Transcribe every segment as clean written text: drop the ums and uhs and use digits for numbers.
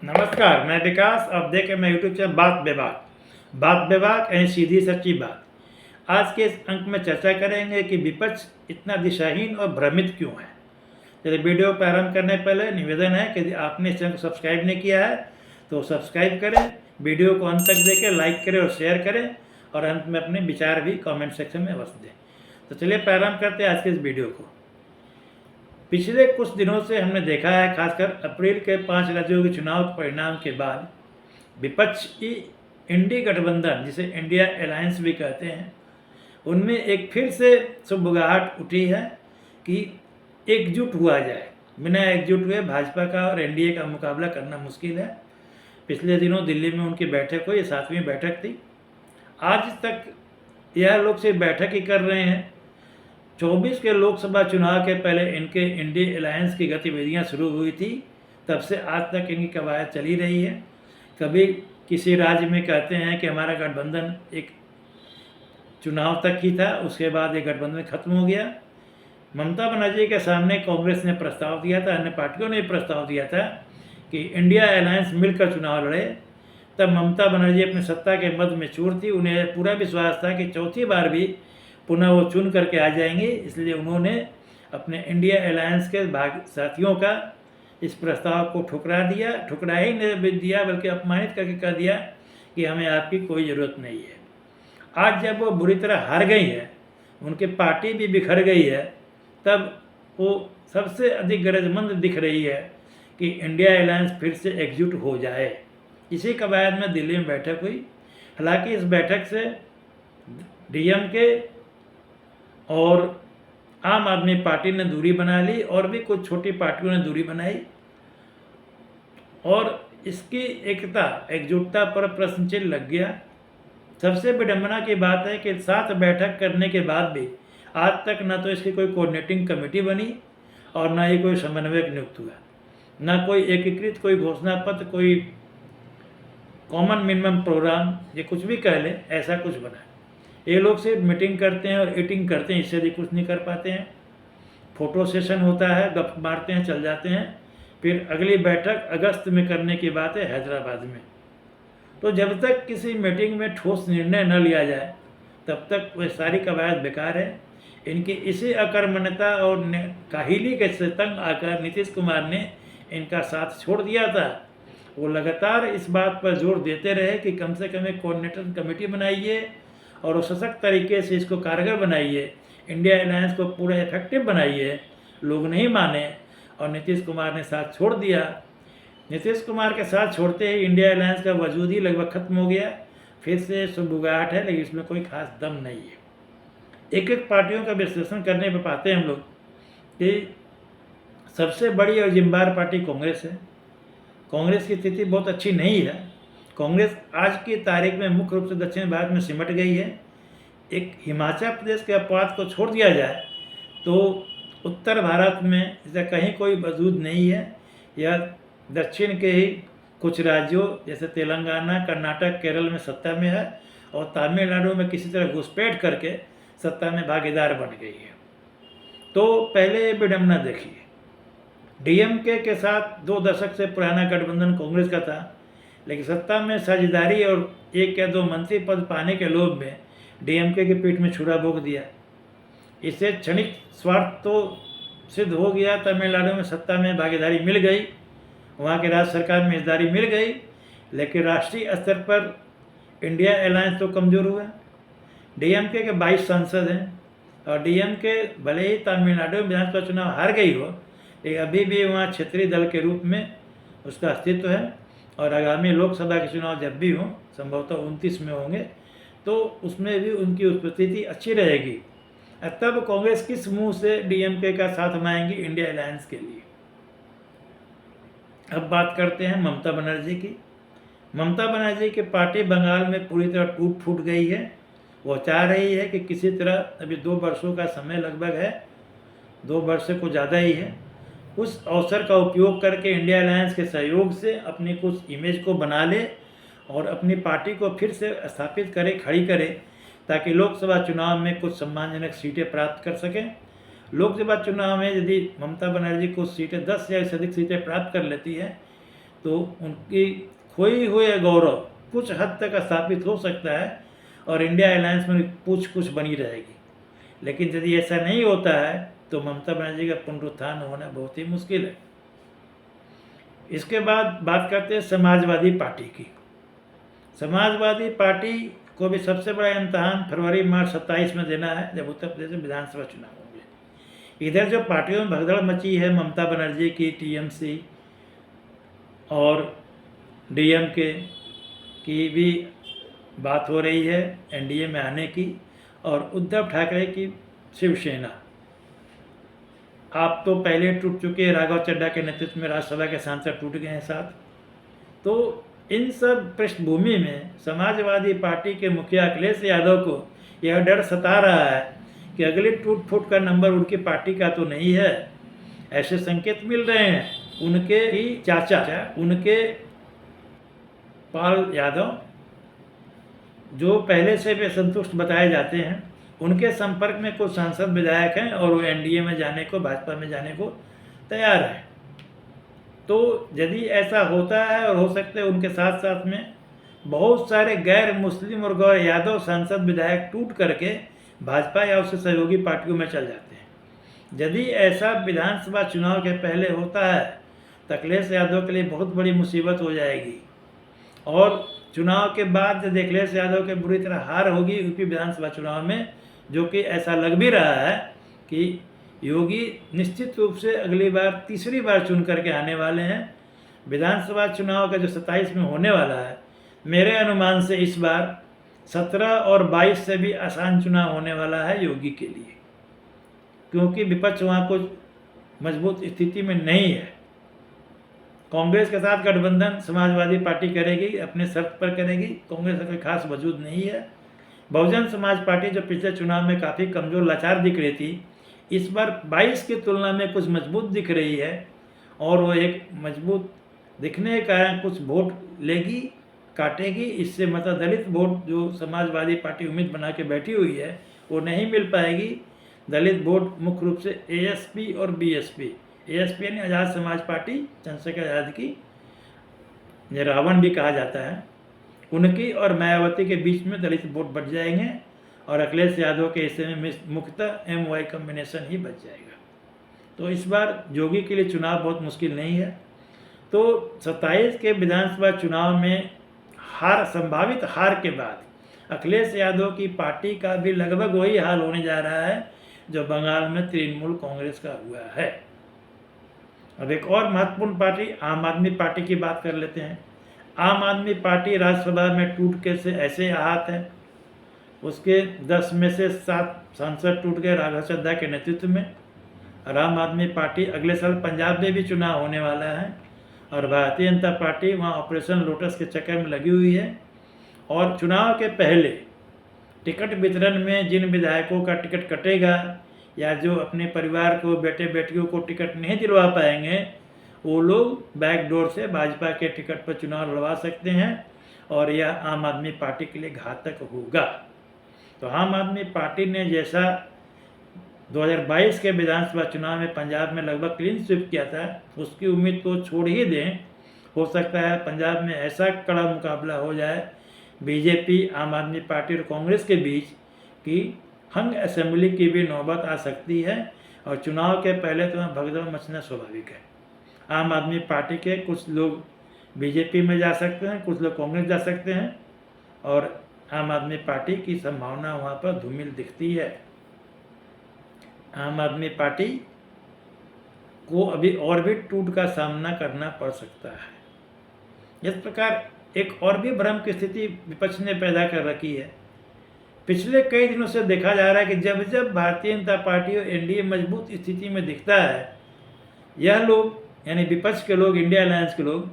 नमस्कार, मैं विकास। आप देखें मैं यूट्यूब चैनल बात विभाग यानी सीधी सच्ची बात। आज के इस अंक में चर्चा करेंगे कि विपक्ष इतना दिशाहीन और भ्रमित क्यों है। चलिए वीडियो प्रारंभ करने पहले निवेदन है कि यदि आपने इस चैनल को सब्सक्राइब नहीं किया है तो सब्सक्राइब करें, वीडियो को अंत तक देखें, लाइक करें और शेयर करें और अंत में अपने विचार भी कमेंट सेक्शन में अवश्य दें। तो चलिए प्रारंभ करते हैं आज के इस वीडियो को। पिछले कुछ दिनों से हमने देखा है, खासकर अप्रैल के 5 राज्यों के चुनाव परिणाम के बाद विपक्ष की इंडी गठबंधन, जिसे इंडिया अलायंस भी कहते हैं, उनमें एक फिर से सुबुगाहट उठी है कि एकजुट हुआ जाए। बिना एकजुट हुए भाजपा का और एनडीए का मुकाबला करना मुश्किल है। पिछले दिनों दिल्ली में उनकी बैठक हुई, 7वीं बैठक थी। आज तक यह लोग सिर्फ बैठक ही कर रहे हैं। 24 के लोकसभा चुनाव के पहले इनके इंडी अलायंस की गतिविधियां शुरू हुई थी, तब से आज तक इनकी कवायद चली रही है। कभी किसी राज्य में कहते हैं कि हमारा गठबंधन एक चुनाव तक ही था, उसके बाद ये गठबंधन खत्म हो गया। ममता बनर्जी के सामने कांग्रेस ने प्रस्ताव दिया था, अन्य पार्टियों ने प्रस्ताव दिया था कि इंडिया अलायंस मिलकर चुनाव लड़े। तब ममता बनर्जी अपनी सत्ता के मद में चूर थी। उन्हें पूरा विश्वास था कि चौथी बार भी पुनः वो चुन करके आ जाएंगे, इसलिए उन्होंने अपने इंडिया अलायंस के साथियों का इस प्रस्ताव को ठुकरा ही नहीं दिया, बल्कि अपमानित करके कह दिया कि हमें आपकी कोई ज़रूरत नहीं है। आज जब वो बुरी तरह हार गई है, उनकी पार्टी भी बिखर गई है, तब वो सबसे अधिक गरजमंद दिख रही है कि इंडिया अलायंस फिर से एकजुट हो जाए। इसी कवायद में दिल्ली में बैठक हुई। हालांकि इस बैठक से डीएमके और आम आदमी पार्टी ने दूरी बना ली और भी कुछ छोटी पार्टियों ने दूरी बनाई और इसकी एकजुटता पर प्रश्न चिन्ह लग गया। सबसे विडंबना की बात है कि 7 बैठक करने के बाद भी आज तक न तो इसकी कोई कोऑर्डिनेटिंग कमेटी बनी और न ही कोई समन्वयक नियुक्त हुआ, न कोई एकीकृत कोई घोषणा पत्र, कोई कॉमन मिनिमम प्रोग्राम, ये कुछ भी कह लें, ऐसा कुछ बना। ये लोग सिर्फ मीटिंग करते हैं और ईटिंग करते हैं, इससे भी कुछ नहीं कर पाते हैं। फोटो सेशन होता है, गप मारते हैं, चल जाते हैं। फिर अगली बैठक अगस्त में करने की बात है हैदराबाद में। तो जब तक किसी मीटिंग में ठोस निर्णय न लिया जाए तब तक वह सारी कवायद बेकार है। इनकी इसी अकर्मण्यता और काहिली के से तंग आकर नीतीश कुमार ने इनका साथ छोड़ दिया था। वो लगातार इस बात पर जोर देते रहे कि कम से कम एक कोऑर्डिनेटर कमेटी बनाइए और वो सशक्त तरीके से इसको कारगर बनाइए, इंडिया अलायंस को पूरा इफेक्टिव बनाइए। लोग नहीं माने और नीतीश कुमार ने साथ छोड़ दिया। नीतीश कुमार के साथ छोड़ते ही इंडिया अलायंस का वजूद ही लगभग खत्म हो गया। फिर से सुबुगाहट है, लेकिन इसमें कोई खास दम नहीं है। एक एक पार्टियों का विश्लेषण करने पर पाते हैं हम लोग कि सबसे बड़ी और जिम्मेदार पार्टी कांग्रेस है। कांग्रेस की स्थिति बहुत अच्छी नहीं है। कांग्रेस आज की तारीख में मुख्य रूप से दक्षिण भारत में सिमट गई है। एक हिमाचल प्रदेश के अपवाद को छोड़ दिया जाए तो उत्तर भारत में इसका कहीं कोई वजूद नहीं है। यह दक्षिण के ही कुछ राज्यों जैसे तेलंगाना, कर्नाटक, केरल में सत्ता में है और तमिलनाडु में किसी तरह घुसपैठ करके सत्ता में भागीदार बन गई है। तो पहले ये विडंबना देखिए, डीएमके के साथ 2 दशक से पुराना गठबंधन कांग्रेस का था, लेकिन सत्ता में साझेदारी और 1 या 2 मंत्री पद पाने के लोभ में डीएमके की पीठ में छुरा भोंक दिया। इससे क्षणिक स्वार्थ तो सिद्ध हो गया। तमिलनाडु में सत्ता में भागीदारी मिल गई, वहाँ के राज्य सरकार में हिस्सेदारी मिल गई, लेकिन राष्ट्रीय स्तर पर इंडिया अलायंस तो कमज़ोर हुआ। डीएमके के 22 सांसद हैं और डीएमके भले ही तमिलनाडु में विधानसभा चुनाव हार गई हो, लेकिन अभी भी वहाँ क्षेत्रीय दल के रूप में उसका अस्तित्व है और आगामी लोकसभा के चुनाव जब भी हों, संभवतः 29 में होंगे, तो उसमें भी उनकी उपस्थिति अच्छी रहेगी। तब कांग्रेस किस मुंह से डीएमके का साथ मांगेगी इंडिया अलायंस के लिए। अब बात करते हैं ममता बनर्जी की। ममता बनर्जी की पार्टी बंगाल में पूरी तरह टूट फूट गई है। वो चाह रही है कि किसी तरह, अभी 2 वर्षों का समय लगभग है, 2 वर्ष से कुछ ज़्यादा ही है, उस अवसर का उपयोग करके इंडिया अलायंस के सहयोग से अपनी कुछ इमेज को बना ले और अपनी पार्टी को फिर से स्थापित करे, खड़ी करे, ताकि लोकसभा चुनाव में कुछ सम्मानजनक सीटें प्राप्त कर सकें। लोकसभा चुनाव में यदि ममता बनर्जी को सीटें 10 या इससे अधिक सीटें प्राप्त कर लेती है तो उनकी खोई हुए गौरव कुछ हद तक स्थापित हो सकता है और इंडिया अलायंस में कुछ कुछ बनी रहेगी। लेकिन यदि ऐसा नहीं होता है तो ममता बनर्जी का पुनरुत्थान होना बहुत ही मुश्किल है। इसके बाद बात करते हैं समाजवादी पार्टी की। समाजवादी पार्टी को भी सबसे बड़ा इम्तहान फरवरी मार्च 27 में देना है, जब उत्तर प्रदेश में विधानसभा चुनाव होंगे। इधर जो पार्टियों में भगदड़ मची है, ममता बनर्जी की टीएमसी और डीएमके की भी बात हो रही है एनडीए में आने की, और उद्धव ठाकरे की शिवसेना। आप तो पहले टूट चुके, राघव चड्ढा के नेतृत्व में राज्यसभा के सांसद टूट गए हैं साथ। तो इन सब पृष्ठभूमि में समाजवादी पार्टी के मुखिया अखिलेश यादव को यह डर सता रहा है कि अगले टूट फूट का नंबर उनकी पार्टी का तो नहीं है। ऐसे संकेत मिल रहे हैं। उनके ही चाचा, उनके पाल यादव, जो पहले से भी असंतुष्ट बताए जाते हैं, उनके संपर्क में कुछ सांसद विधायक हैं और वो एनडीए में जाने को, भाजपा में जाने को तैयार हैं। तो यदि ऐसा होता है, और हो सकता है उनके साथ साथ में बहुत सारे गैर मुस्लिम और गैर यादव सांसद विधायक टूट करके भाजपा या उससे सहयोगी पार्टियों में चल जाते हैं। यदि ऐसा विधानसभा चुनाव के पहले होता है तो अखिलेश यादव के लिए बहुत बड़ी मुसीबत हो जाएगी। और चुनाव के बाद जब अखिलेश यादव के बुरी तरह हार होगी यूपी विधानसभा चुनाव में, जो कि ऐसा लग भी रहा है कि योगी निश्चित रूप से अगली बार तीसरी बार चुन करके आने वाले हैं। विधानसभा चुनाव का जो 27 में होने वाला है, मेरे अनुमान से इस बार 17 और 22 से भी आसान चुनाव होने वाला है योगी के लिए, क्योंकि विपक्ष वहाँ कुछ मजबूत स्थिति में नहीं है। कांग्रेस के साथ गठबंधन समाजवादी पार्टी करेगी, अपने शर्त पर करेगी। कांग्रेस का कोई खास वजूद नहीं है। बहुजन समाज पार्टी जो पिछले चुनाव में काफ़ी कमज़ोर लाचार दिख रही थी, इस बार 22 की तुलना में कुछ मजबूत दिख रही है, और वो एक मजबूत दिखने के कारण कुछ वोट लेगी, काटेगी। इससे मतलब दलित वोट जो समाजवादी पार्टी उम्मीद बना के बैठी हुई है वो नहीं मिल पाएगी। दलित वोट मुख्य रूप से एएसपी और बीएसपी, एएसपी यानी आज़ाद समाज पार्टी, चंद्रशेखर आज़ाद की, रावण भी कहा जाता है, उनकी और मायावती के बीच में दलित वोट बढ़ जाएंगे, और अखिलेश यादव के हिस्से में मुख्यतः एम-वाई कॉम्बिनेशन ही बच जाएगा। तो इस बार योगी के लिए चुनाव बहुत मुश्किल नहीं है। तो 27 के विधानसभा चुनाव में संभावित हार के बाद अखिलेश यादव की पार्टी का भी लगभग वही हाल होने जा रहा है जो बंगाल में तृणमूल कांग्रेस का हुआ है। अब एक और महत्वपूर्ण पार्टी आम आदमी पार्टी की बात कर लेते हैं। आम आदमी पार्टी राज्यसभा में टूट के से ऐसे आहत है, उसके 10 में से 7 सांसद टूट गए राघव चड्ढा के नेतृत्व में। और आम आदमी पार्टी अगले साल पंजाब में भी चुनाव होने वाला है, और भारतीय जनता पार्टी वहाँ ऑपरेशन लोटस के चक्कर में लगी हुई है। और चुनाव के पहले टिकट वितरण में जिन विधायकों का टिकट कटेगा या जो अपने परिवार को, बेटे बेटियों को टिकट नहीं दिलवा पाएंगे, वो लोग बैकडोर से भाजपा के टिकट पर चुनाव लड़वा सकते हैं, और यह आम आदमी पार्टी के लिए घातक होगा। तो आम आदमी पार्टी ने जैसा 2022 के विधानसभा चुनाव में पंजाब में लगभग क्लीन स्वीप किया था, उसकी उम्मीद तो छोड़ ही दें। हो सकता है पंजाब में ऐसा कड़ा मुकाबला हो जाए बीजेपी, आम आदमी पार्टी और कांग्रेस के बीच कि हंग असेंबली की भी नौबत आ सकती है, और चुनाव के पहले तो भगदड़ मचना स्वाभाविक है। आम आदमी पार्टी के कुछ लोग बीजेपी में जा सकते हैं, कुछ लोग कांग्रेस जा सकते हैं, और आम आदमी पार्टी की संभावना वहाँ पर धूमिल दिखती है। आम आदमी पार्टी को अभी और भी टूट का सामना करना पड़ सकता है। इस प्रकार एक और भी भ्रम की स्थिति विपक्ष ने पैदा कर रखी है। पिछले कई दिनों से देखा जा रहा है कि जब जब भारतीय जनता पार्टी और एनडीए मजबूत स्थिति में दिखता है, यह लोग यानी विपक्ष के लोग, इंडिया अलायंस के लोग,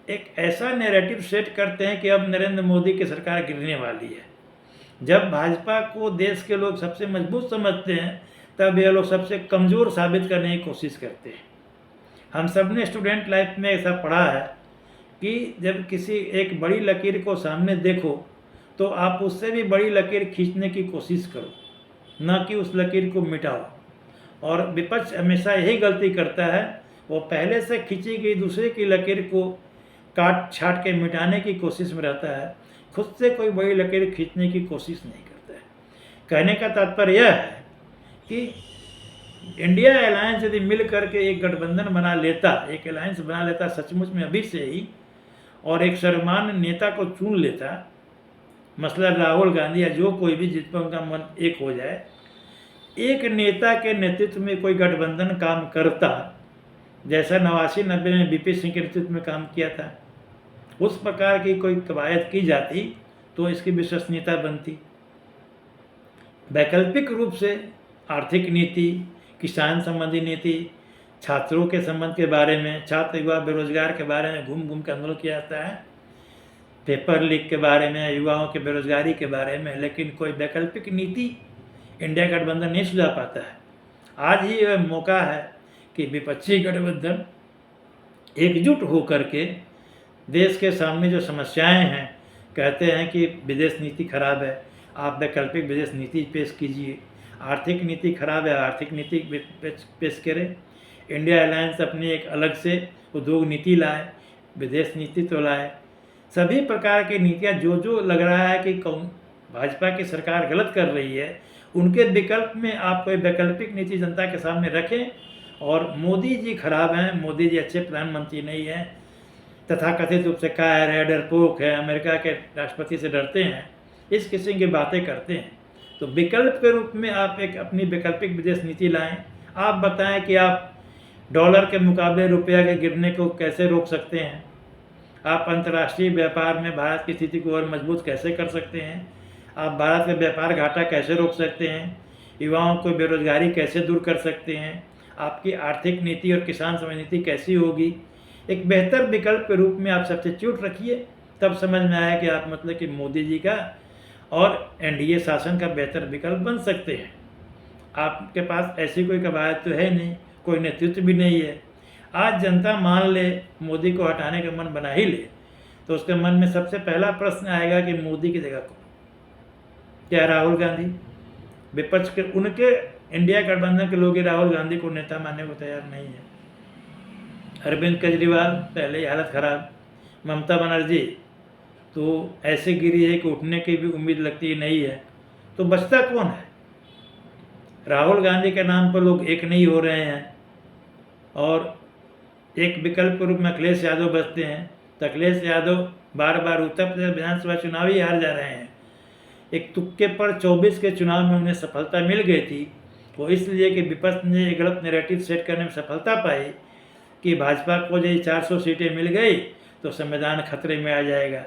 एक ऐसा नैरेटिव सेट करते हैं कि अब नरेंद्र मोदी की सरकार गिरने वाली है। जब भाजपा को देश के लोग सबसे मजबूत समझते हैं, तब यह लोग सबसे कमज़ोर साबित करने की कोशिश करते हैं। हम सब ने स्टूडेंट लाइफ में ऐसा पढ़ा है कि जब किसी एक बड़ी लकीर को सामने देखो तो आप उससे भी बड़ी लकीर खींचने की कोशिश करो, न कि उस लकीर को मिटाओ। और विपक्ष हमेशा यही गलती करता है, वो पहले से खींची गई दूसरे की लकीर को काट छाट के मिटाने की कोशिश में रहता है, खुद से कोई बड़ी लकीर खींचने की कोशिश नहीं करता है। कहने का तात्पर्य यह है कि इंडिया अलायंस यदि मिल करके एक गठबंधन बना लेता, एक अलायंस बना लेता सचमुच में अभी से ही, और एक सर्वमान्य नेता को चुन लेता, मसला राहुल गांधी या जो कोई भी जिस पर उनका मन एक हो जाए, एक नेता के नेतृत्व में कोई गठबंधन काम करता, जैसा 89-90 में बीपी सिंह के नेतृत्व में काम किया था, उस प्रकार की कोई कवायद की जाती तो इसकी विश्वसनीयता बनती। वैकल्पिक रूप से आर्थिक नीति, किसान संबंधी नीति, छात्रों के संबंध के बारे में, छात्र युवा बेरोजगार के बारे में घूम घूम कर आंदोलन किया जाता है, पेपर लीक के बारे में, युवाओं के बेरोजगारी के बारे में, लेकिन कोई वैकल्पिक नीति इंडिया गठबंधन नहीं सुझा पाता है। आज ही यह मौका है कि विपक्षी गठबंधन एकजुट होकर के देश के सामने जो समस्याएं हैं, कहते हैं कि विदेश नीति खराब है, आप वैकल्पिक विदेश नीति पेश कीजिए, आर्थिक नीति खराब है, आर्थिक नीति पेश करें, इंडिया अलायंस अपनी एक अलग से उद्योग नीति लाए, विदेश नीति तो लाए, सभी प्रकार की नीतियाँ जो लग रहा है कि भाजपा की सरकार गलत कर रही है, उनके विकल्प में आप कोई वैकल्पिक नीति जनता के सामने रखें। और मोदी जी खराब हैं, मोदी जी अच्छे प्रधानमंत्री नहीं हैं, तथाकथित रूप से कायर है, डरपोक है, अमेरिका के राष्ट्रपति से डरते हैं, इस किस्म की बातें करते हैं। तो विकल्प के रूप में आप एक अपनी वैकल्पिक विदेश नीति लाएं। आप बताएं कि आप डॉलर के मुकाबले रुपया के गिरने को कैसे रोक सकते हैं, आप अंतर्राष्ट्रीय व्यापार में भारत की स्थिति को और मजबूत कैसे कर सकते हैं, आप भारत में व्यापार घाटा कैसे रोक सकते हैं, युवाओं को बेरोजगारी कैसे दूर कर सकते हैं, आपकी आर्थिक नीति और किसान संबंधी नीति कैसी होगी। एक बेहतर विकल्प के रूप में आप सब्स्टिट्यूट रखिए, तब समझ में आया कि आप मतलब कि मोदी जी का और एनडीए शासन का बेहतर विकल्प बन सकते हैं। आपके पास ऐसी कोई कवायद तो है नहीं, कोई नेतृत्व भी नहीं है। आज जनता मान ले मोदी को हटाने का मन बना ही ले, तो उसके मन में सबसे पहला प्रश्न आएगा कि मोदी की जगह कौन, क्या राहुल गांधी? विपक्ष के उनके इंडिया गठबंधन के लोग राहुल गांधी को नेता मानने को तैयार नहीं है। अरविंद केजरीवाल पहले ही हालत खराब, ममता बनर्जी तो ऐसे गिरी है कि उठने की भी उम्मीद लगती नहीं है, तो बचता कौन है? राहुल गांधी के नाम पर लोग एक नहीं हो रहे हैं, और एक विकल्प के रूप में अखिलेश यादव बचते हैं, तो अखिलेश यादव बार बार उत्तर प्रदेश विधानसभा चुनाव ही हार जा रहे हैं। एक तुक्के पर 24 के चुनाव में उन्हें सफलता मिल गई थी, वो इसलिए कि विपक्ष ने एक गलत नैरेटिव सेट करने में सफलता पाई कि भाजपा को यदि 400 सीटें मिल गई तो संविधान खतरे में आ जाएगा।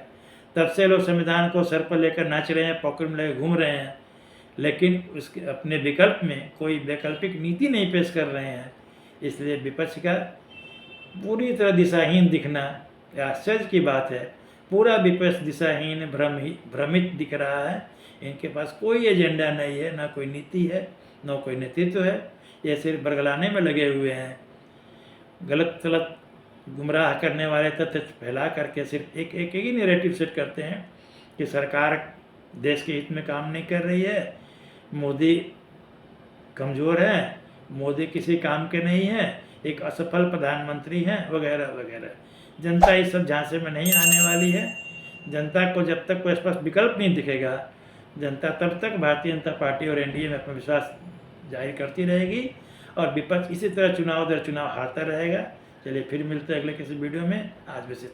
तब से लोग संविधान को सर पर लेकर नाच रहे हैं, पॉकेट में लेकर घूम रहे हैं, लेकिन उसके अपने विकल्प में कोई वैकल्पिक नीति नहीं पेश कर रहे हैं। इसलिए विपक्ष का पूरी तरह दिशाहीन दिखना आश्चर्य की बात है। पूरा विपक्ष दिशाहीन, भ्रमित दिख रहा है। इनके पास कोई एजेंडा नहीं है, ना कोई नीति है, ना कोई नेतृत्व है। ये सिर्फ बरगलाने में लगे हुए हैं। गलत गुमराह करने वाले तथ्य फैला करके सिर्फ एक ही नैरेटिव सेट करते हैं कि सरकार देश के हित में काम नहीं कर रही है, मोदी कमज़ोर है, मोदी किसी काम के नहीं है, एक असफल प्रधानमंत्री हैं, वगैरह वगैरह। जनता इस सब झांसे में नहीं आने वाली है। जनता को जब तक कोई स्पष्ट विकल्प नहीं दिखेगा, जनता तब तक भारतीय जनता पार्टी और एनडीए में अपना विश्वास जाहिर करती रहेगी, और विपक्ष इसी तरह चुनाव दर चुनाव हारता रहेगा। चलिए फिर मिलते हैं अगले किसी वीडियो में। आज बस इतना।